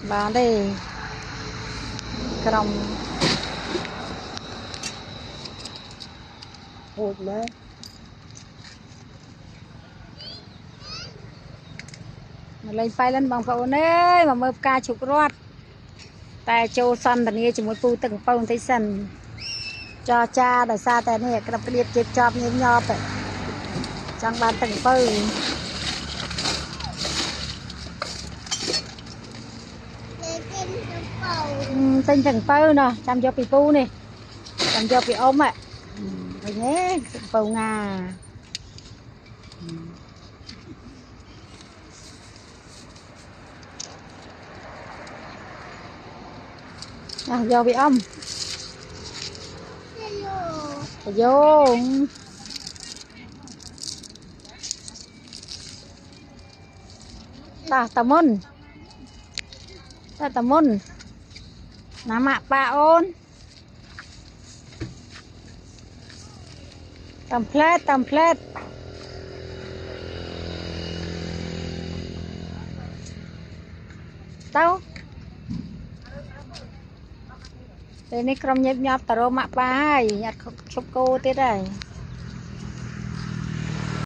bán đây cầm hột đấy mà lên phai lên bằng cậu đấy mà mơ ca chụp rót tại châu săn tận nghe chỉ muốn phu từng phong thấy sần cho cha đời xa tại này cái điệp chụp chọc như nhau vậy chẳng bàn từng phu tinh từng phu nè chăm cho bị phu nè chăm cho bị ôm ạ rồi nhé phu nga do bị ôm vô ta mun nama pa on template tao đây này cầm nhấp nhấp taro mạ pa hay nhặt chụp cô thế này